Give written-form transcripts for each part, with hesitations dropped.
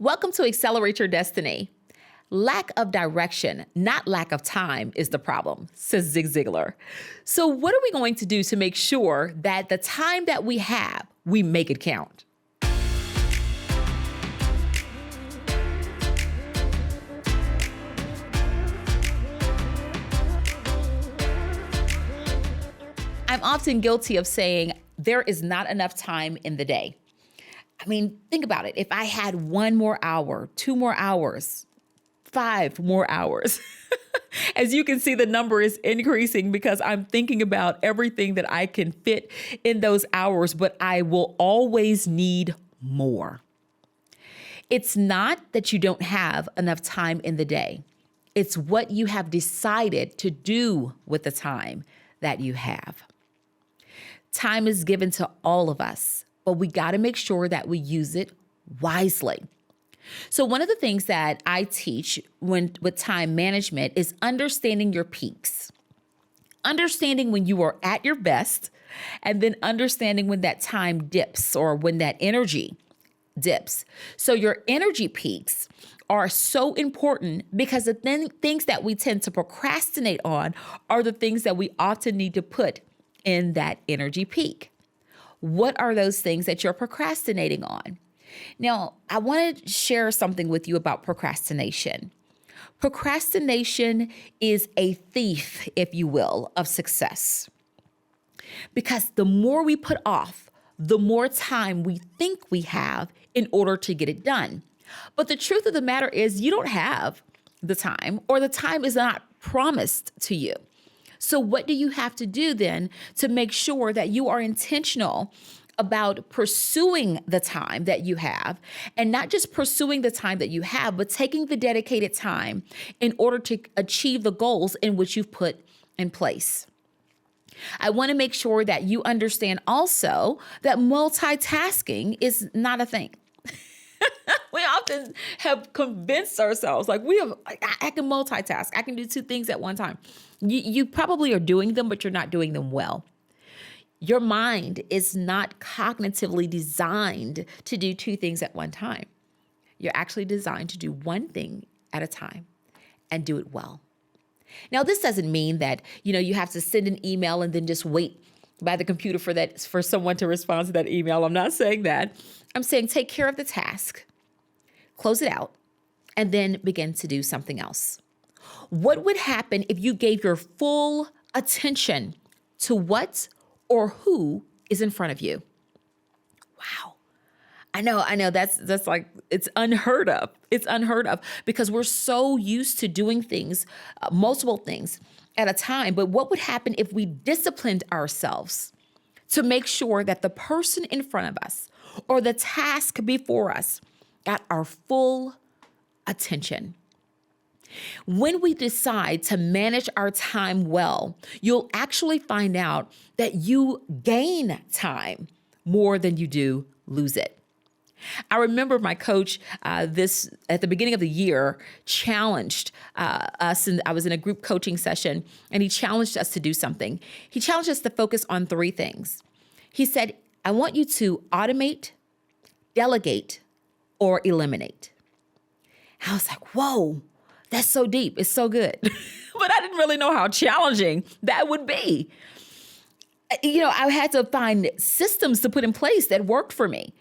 Welcome to Accelerate Your Destiny. Lack of direction, not lack of time, is the problem, says Zig Ziglar. So what are we going to do to make sure that the time that we have, we make it count? I'm often guilty of saying there is not enough time in the day. I mean, think about it. If I had 1 more hour, 2 more hours, 5 more hours, as you can see, the number is increasing because I'm thinking about everything that I can fit in those hours, but I will always need more. It's not that you don't have enough time in the day. It's what you have decided to do with the time that you have. Time is given to all of us, but we got to make sure that we use it wisely. So one of the things that I teach with time management is understanding your peaks, understanding when you are at your best, and then understanding when that time dips or when that energy dips. So your energy peaks are so important because the things that we tend to procrastinate on are the things that we often need to put in that energy peak. What are those things that you're procrastinating on? Now, I want to share something with you about procrastination. Procrastination is a thief, if you will, of success. Because the more we put off, the more time we think we have in order to get it done. But the truth of the matter is you don't have the time, or the time is not promised to you. So what do you have to do then to make sure that you are intentional about pursuing the time that you have, and not just pursuing the time that you have, but taking the dedicated time in order to achieve the goals in which you've put in place? I want to make sure that you understand also that multitasking is not a thing. We often have convinced ourselves I can multitask. I can do 2 things at one time. You probably are doing them, but you're not doing them well. Your mind is not cognitively designed to do 2 things at one time. You're actually designed to do 1 thing at a time and do it well. Now, this doesn't mean that, you have to send an email and then just wait by the computer for someone to respond to that email. I'm not saying that. I'm saying take care of the task, close it out, and then begin to do something else. What would happen if you gave your full attention to what or who is in front of you? Wow. I know that's like, it's unheard of. It's unheard of because we're so used to doing things, multiple things at a time. But what would happen if we disciplined ourselves to make sure that the person in front of us or the task before us got our full attention? When we decide to manage our time well, you'll actually find out that you gain time more than you do lose it. I remember my coach at the beginning of the year challenged us, and I was in a group coaching session, and he challenged us to do something. He challenged us to focus on 3 things. He said, I want you to automate, delegate, or eliminate. I was like, whoa, that's so deep. It's so good. But I didn't really know how challenging that would be. I had to find systems to put in place that worked for me.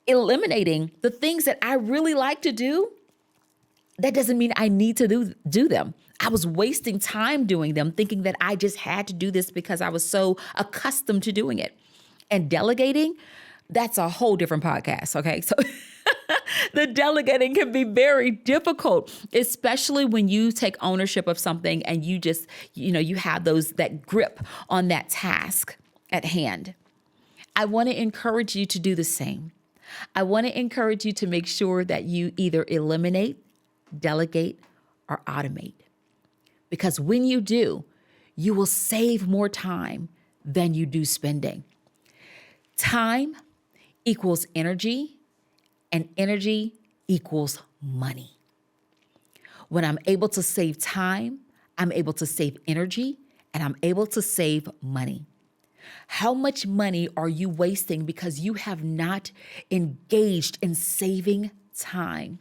Eliminating the things that I really like to do, that doesn't mean I need to do them. I was wasting time doing them, thinking that I just had to do this because I was so accustomed to doing it. And delegating, that's a whole different podcast, okay? So the delegating can be very difficult, especially when you take ownership of something and you just, you have that grip on that task at hand. I want to encourage you to do the same. I want to encourage you to make sure that you either eliminate, delegate, or automate. Because when you do, you will save more time than you do spending. Time equals energy, and energy equals money. When I'm able to save time, I'm able to save energy, and I'm able to save money. How much money are you wasting because you have not engaged in saving time.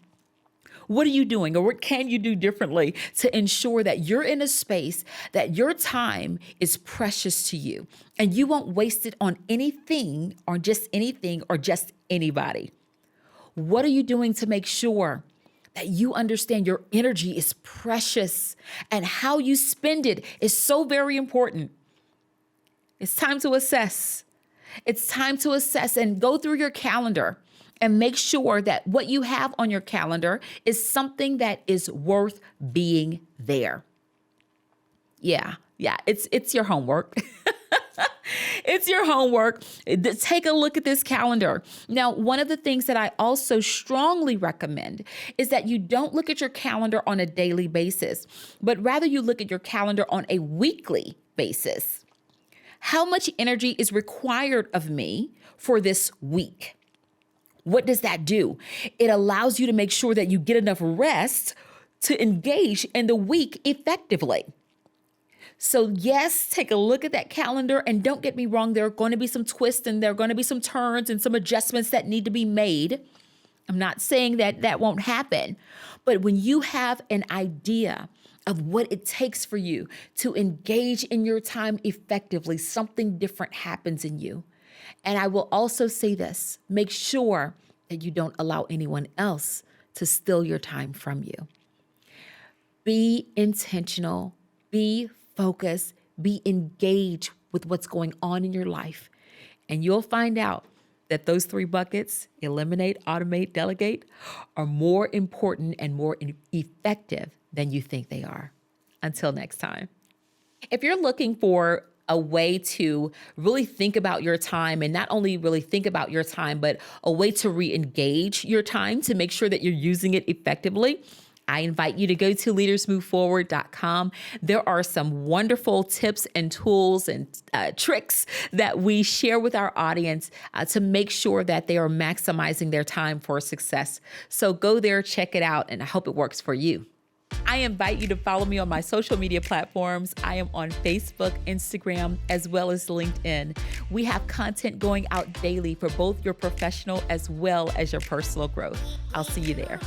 What are you doing, or what can you do differently to ensure that you're in a space that your time is precious to you and you won't waste it on anything or just anybody? What are you doing to make sure that you understand your energy is precious and how you spend it is so very important? It's time to assess. It's time to assess and go through your calendar and make sure that what you have on your calendar is something that is worth being there. Yeah, it's your homework. It's your homework. Take a look at this calendar. Now, one of the things that I also strongly recommend is that you don't look at your calendar on a daily basis, but rather you look at your calendar on a weekly basis. How much energy is required of me for this week? What does that do? It allows you to make sure that you get enough rest to engage in the week effectively. So yes, take a look at that calendar, and don't get me wrong, there are going to be some twists and there are going to be some turns and some adjustments that need to be made. I'm not saying that that won't happen, but when you have an idea of what it takes for you to engage in your time effectively, something different happens in you. And I will also say this, make sure that you don't allow anyone else to steal your time from you. Be intentional, be focused, be engaged with what's going on in your life. And you'll find out that those 3 buckets, eliminate, automate, delegate, are more important and more effective than you think they are. Until next time. If you're looking for a way to really think about your time, and not only really think about your time, but a way to re-engage your time to make sure that you're using it effectively, I invite you to go to leadersmoveforward.com. There are some wonderful tips and tools and tricks that we share with our audience to make sure that they are maximizing their time for success. So go there, check it out, and I hope it works for you. I invite you to follow me on my social media platforms. I am on Facebook, Instagram, as well as LinkedIn. We have content going out daily for both your professional as well as your personal growth. I'll see you there.